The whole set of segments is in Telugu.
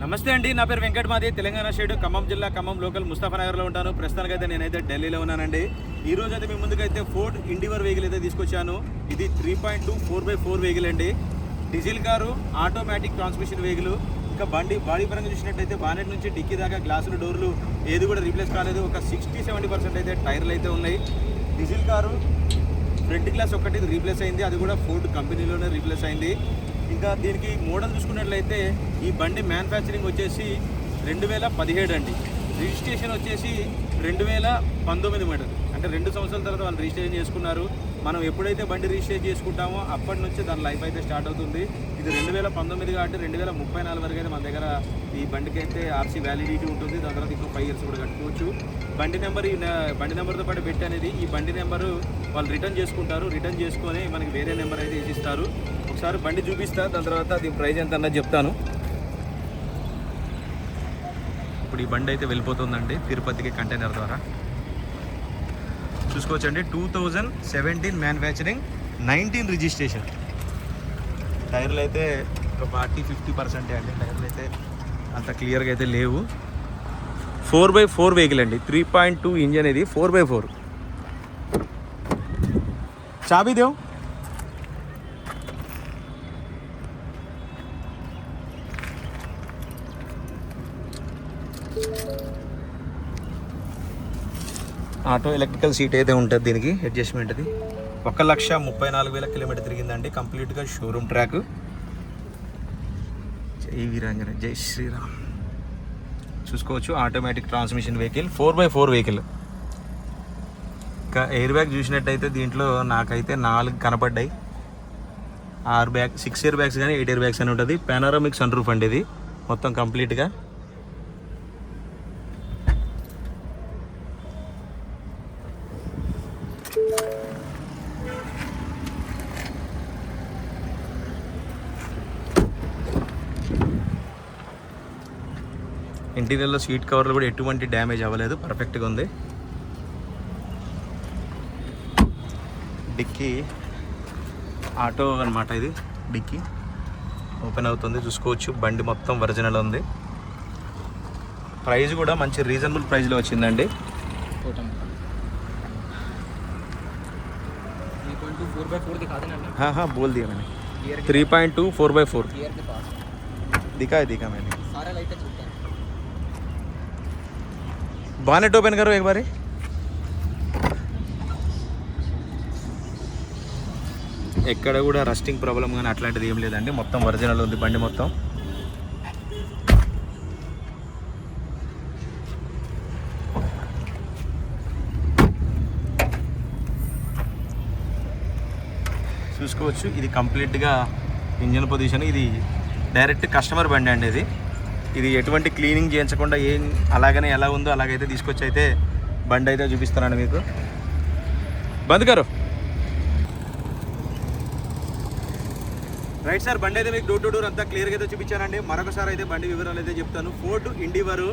నమస్తే అండి, నా పేరు వెంకట్. మాది తెలంగాణ స్టేట్ ఖమ్మం జిల్లా ఖమ్మం లోకల్ ముస్తాఫానగర్లో ఉంటాను. ప్రస్తుతానికైతే నేనైతే ఢిల్లీలో ఉన్నానండి. ఈ రోజు అయితే మీ ముందుకైతే ఫోర్డ్ ఎండీవర్ వెహికల్ అయితే తీసుకొచ్చాను. ఇది 3.2 4x4 వెహికల్ అండి. Diesel car, automatic transmission vehicle. ఇంకా బాడీ పరంగా చూసినట్టయితే బానెట్ నుంచి డిక్కీ దాకా గ్లాసులు, డోర్లు ఏది కూడా రీప్లేస్ కాలేదు. ఒక 60-70% అయితే టైర్లు అయితే ఉన్నాయి. డీజిల్ కారు ఫ్రంట్ గ్లాస్ ఒక్కటి రీప్లేస్ అయింది, అది కూడా ఫోర్డ్ కంపెనీలోనే రీప్లేస్ అయింది. ఇంకా దీనికి మోడల్ చూసుకున్నట్లయితే ఈ బండి మ్యానుఫ్యాక్చరింగ్ వచ్చేసి 2017 అండి. రిజిస్ట్రేషన్ వచ్చేసి 2019 మోడల్. అంటే 2 సంవత్సరాల తర్వాత వాళ్ళు రిజిస్ట్రేషన్ చేసుకున్నారు. మనం ఎప్పుడైతే బండి రిజిస్ట్రేషన్ చేసుకుంటామో అప్పటి నుంచి దాని లైఫ్ అయితే స్టార్ట్ అవుతుంది. ఇది 2019 కాబట్టి 2034 వరకు అయితే మన దగ్గర ఈ బండికి అయితే ఆర్సీ వ్యాలిడిటీ ఉంటుంది. దాని తర్వాత ఇంకో 5 ఇయర్స్ కూడా కట్టుకోవచ్చు. బండి నెంబర్తో పాటు పెట్టి అనేది ఈ బండి నెంబరు వాళ్ళు రిటర్న్ చేసుకుంటారు. రిటర్న్ చేసుకొని మనకి వేరే నెంబర్ అయితే ఇస్తారు. ఒకసారి బండి చూపిస్తా, దాని తర్వాత దీని ప్రైస్ ఎంత అన్నది చెప్తాను. ఇప్పుడు ఈ బండి అయితే వెళ్ళిపోతుందండి తిరుపతికి కంటైనర్ ద్వారా. చూసుకోవచ్చండి, 2017 మ్యానుఫ్యాక్చరింగ్, 19 రిజిస్ట్రేషన్. టైర్లు అయితే ఒక 40-50% అండి. టైర్లు అయితే అంత క్లియర్గా అయితే లేవు. 4x4 వెహికల్ అండి. 3.2 ఇంజన్ ఇది. 4x4 చాబీ దేవ్. ఆటో ఎలక్ట్రికల్ సీట్ అయితే ఉంటుంది దీనికి, అడ్జస్ట్మెంట్. అది 1,34,000 కిలోమీటర్ తిరిగిందండి. కంప్లీట్గా షోరూమ్ ట్రాక్. జై వీరాంజనే, జై శ్రీరామ్. చూసుకోవచ్చు, automatic transmission vehicle, 4x4 vehicle. ఇంకా ఎయిర్ బ్యాగ్ చూసినట్టయితే దీంట్లో నాకైతే 4 కనపడ్డాయి. 6 ఎయిర్ బ్యాగ్స్ కానీ 8 ఎయిర్ బ్యాగ్స్ అని ఉంటుంది. పానోరామిక్ సన్ రూఫ్ అండి ఇది మొత్తం కంప్లీట్గా. ఇంటీరియర్లో సీట్ కవర్లు కూడా ఎటువంటి డ్యామేజ్ అవ్వలేదు, పర్ఫెక్ట్గా ఉంది. డిక్కీ ఆటో అనమాట, ఇది డిక్కీ ఓపెన్ అవుతుంది. చూసుకోవచ్చు, బండి మొత్తం ఒరిజినల్ ఉంది. ప్రైస్ కూడా మంచి రీజనబుల్ ప్రైస్లో వచ్చిందండి. 3.2 दिया मैंने, 3.2 4x4 दिखा मैंने. బానెట్ ఓపెన్ కరో एक बार. ఎక్కడ కూడా రస్టింగ్ ప్రాబ్లం కానీ అట్లాంటిది ఏం లేదండి. మొత్తం ఒరిజినల్ ఉంది బండి మొత్తం. చూసుకోవచ్చు, ఇది కంప్లీట్గా ఇంజన్ పొజిషన్. ఇది డైరెక్ట్ కస్టమర్ బండి అండి. ఇది ఎటువంటి క్లీనింగ్ చేయించకుండా ఏం అలాగనే ఎలా ఉందో అలాగైతే తీసుకొచ్చి అయితే బండి అయితే చూపిస్తానండి మీకు. బంద్ కరో. రైట్ సార్, బండి అయితే మీకు డోర్ టు డోర్ అంతా క్లియర్గా అయితే చూపించానండి. మరొకసారి అయితే బండి వివరాలు అయితే చెప్తాను. Ford endeavour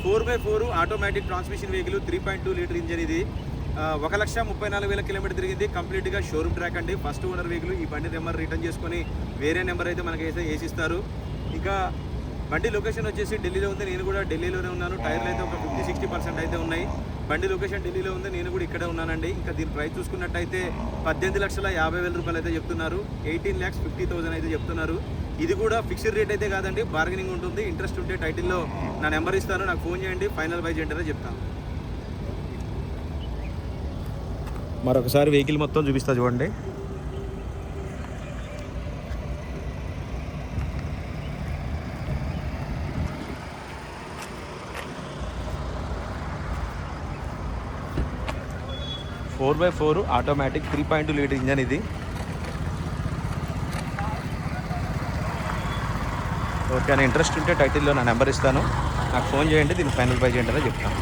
4x4 automatic transmission vehicle, 3.2 litre engine. ఇది 1,34,000 కిలోమీటర్ తిరిగింది. కంప్లీట్గా షోరూమ్ ట్రాక్ అండి. First owner vehicle. ఈ బండి నెంబర్ రిటర్న్ చేసుకొని వేరే నెంబర్ అయితే మనకైతే వేసిస్తారు. ఇంకా బండి లొకేషన్ వచ్చేసి ఢిల్లీలో ఉంది. నేను కూడా ఢిల్లీలోనే ఉన్నాను. టైర్లు అయితే ఒక 50-60% అయితే ఉన్నాయి. బండి లొకేషన్ ఢిల్లీలో ఉంది, నేను కూడా ఇక్కడే ఉన్నానండి. ఇంకా దీని ప్రైస్ చూసుకున్నట్టయితే 18,50,000 రూపాయలు అయితే చెప్తున్నారు. 18,50,000 అయితే చెప్తున్నారు. ఇది కూడా ఫిక్స్డ్ రేట్ అయితే కాదండి, బార్గెనింగ్ ఉంటుంది. ఇంట్రెస్ట్ ఉంటే టైటిల్లో నా నెంబర్ ఇస్తాను, నాకు ఫోన్ చేయండి. ఫైనల్ ప్రైస్ ఏంటనే చెప్తాను. మరొకసారి వెహికల్ మొత్తం చూపిస్తా చూడండి. Four by 4 automatic 3.2 litre engine ఇది. ఓకే అని ఇంట్రెస్ట్ ఉంటే టైటిల్లో నా నెంబర్ ఇస్తాను, నాకు ఫోన్ చేయండి. దీని ఫైనల్ ప్రైస్ ఏంటనే చెప్తాను.